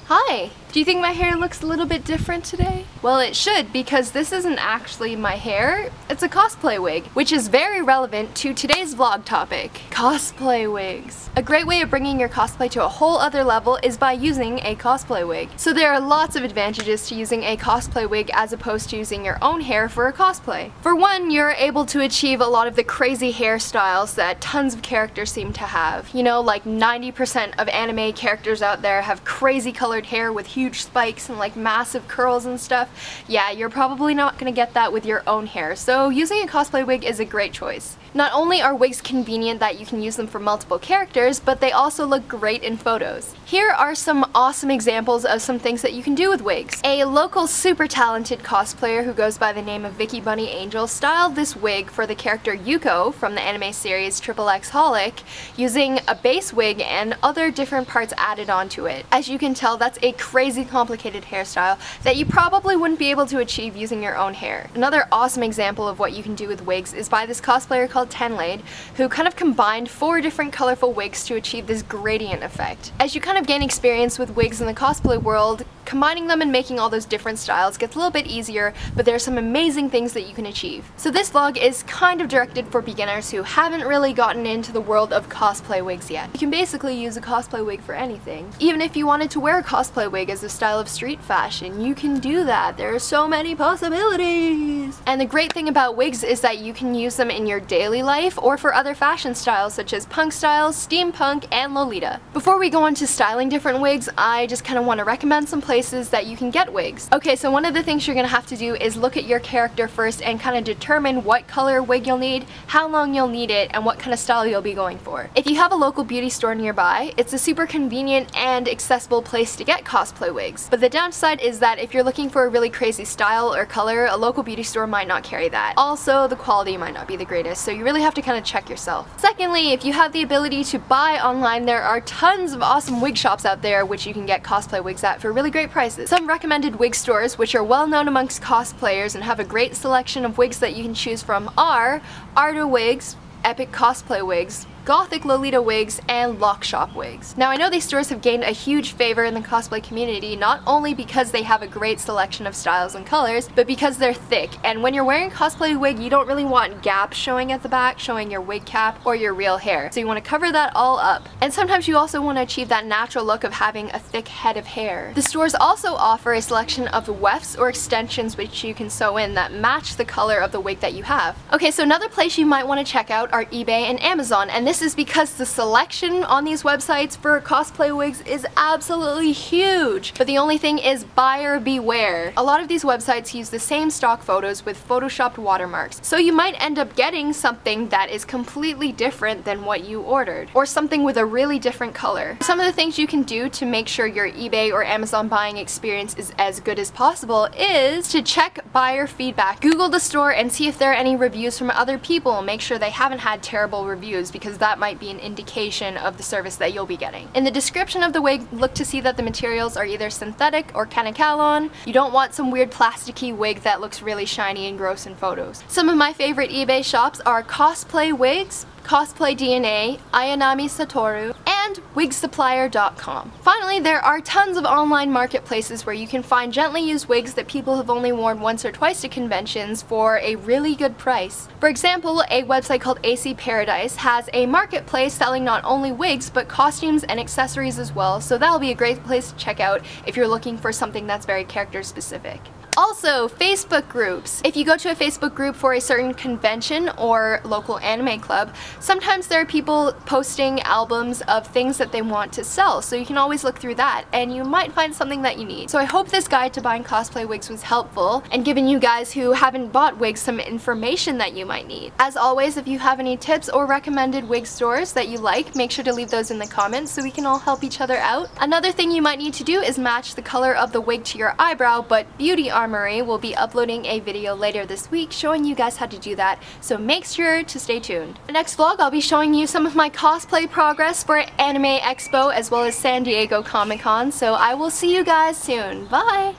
Hi! Do you think my hair looks a little bit different today? Well, it should, because this isn't actually my hair, it's a cosplay wig, which is very relevant to today's vlog topic, cosplay wigs. A great way of bringing your cosplay to a whole other level is by using a cosplay wig. So there are lots of advantages to using a cosplay wig as opposed to using your own hair for a cosplay. For one, you're able to achieve a lot of the crazy hairstyles that tons of characters seem to have. You know, like 90% of anime characters out there have crazy colored hair with huge spikes and like massive curls and stuff. Yeah, you're probably not gonna get that with your own hair, so using a cosplay wig is a great choice. Not only are wigs convenient that you can use them for multiple characters, but they also look great in photos. Here are some awesome examples of some things that you can do with wigs. A local super talented cosplayer who goes by the name of Vicky Bunny Angel styled this wig for the character Yuko from the anime series XXX Holic using a base wig and other different parts added onto it. As you can tell, that's a crazy complicated hairstyle that you probably wouldn't be able to achieve using your own hair. Another awesome example of what you can do with wigs is by this cosplayer called Tenlade, who kind of combined 4 different colorful wigs to achieve this gradient effect. As you kind of gain experience with wigs in the cosplay world, combining them and making all those different styles gets a little bit easier, but there are some amazing things that you can achieve. So this vlog is kind of directed for beginners who haven't really gotten into the world of cosplay wigs yet. You can basically use a cosplay wig for anything. Even if you wanted to wear a cosplay wig as a style of street fashion, you can do that. There are so many possibilities! And the great thing about wigs is that you can use them in your daily life or for other fashion styles such as punk styles, steampunk, and Lolita. Before we go on to styling different wigs, I just kind of want to recommend some places that you can get wigs. Okay, so one of the things you're gonna have to do is look at your character first and kind of determine what color wig you'll need, how long you'll need it, and what kind of style you'll be going for. If you have a local beauty store nearby, it's a super convenient and accessible place to get cosplay wigs. But the downside is that if you're looking for a really crazy style or color, a local beauty store might not carry that. Also, the quality might not be the greatest, so you really have to kind of check yourself. Secondly, if you have the ability to buy online, there are tons of awesome wig shops out there which you can get cosplay wigs at for really great prices. Some recommended wig stores, which are well known amongst cosplayers and have a great selection of wigs that you can choose from, are Arta Wigs, Epic Cosplay Wigs, Gothic Lolita Wigs, and Lock Shop Wigs. Now I know these stores have gained a huge favor in the cosplay community, not only because they have a great selection of styles and colors, but because they're thick, and when you're wearing a cosplay wig you don't really want gaps showing at the back, showing your wig cap or your real hair. So you want to cover that all up. And sometimes you also want to achieve that natural look of having a thick head of hair. The stores also offer a selection of wefts or extensions which you can sew in that match the color of the wig that you have. Okay, so another place you might want to check out are eBay and Amazon, and this is because the selection on these websites for cosplay wigs is absolutely huge. But the only thing is buyer beware. A lot of these websites use the same stock photos with photoshopped watermarks, so you might end up getting something that is completely different than what you ordered, or something with a really different color. Some of the things you can do to make sure your eBay or Amazon buying experience is as good as possible is to check buyer feedback. Google the store and see if there are any reviews from other people. Make sure they haven't had terrible reviews, because that might be an indication of the service that you'll be getting. In the description of the wig, look to see that the materials are either synthetic or kanekalon. You don't want some weird plasticky wig that looks really shiny and gross in photos. Some of my favorite eBay shops are Cosplay Wigs, Cosplay DNA, Ayanami Satoru, and wigsupplier.com. Finally, there are tons of online marketplaces where you can find gently used wigs that people have only worn once or twice to conventions for a really good price. For example, a website called AC Paradise has a marketplace selling not only wigs but costumes and accessories as well, so that'll be a great place to check out if you're looking for something that's very character specific. Also, Facebook groups. If you go to a Facebook group for a certain convention or local anime club, sometimes there are people posting albums of things that they want to sell, so you can always look through that and you might find something that you need. So I hope this guide to buying cosplay wigs was helpful and given you guys who haven't bought wigs some information that you might need. As always, if you have any tips or recommended wig stores that you like, make sure to leave those in the comments so we can all help each other out. Another thing you might need to do is match the color of the wig to your eyebrow, but Beauty Armory will be uploading a video later this week showing you guys how to do that, so make sure to stay tuned. The next vlog I'll be showing you some of my cosplay progress for Anime Expo as well as San Diego Comic Con, so I will see you guys soon. Bye!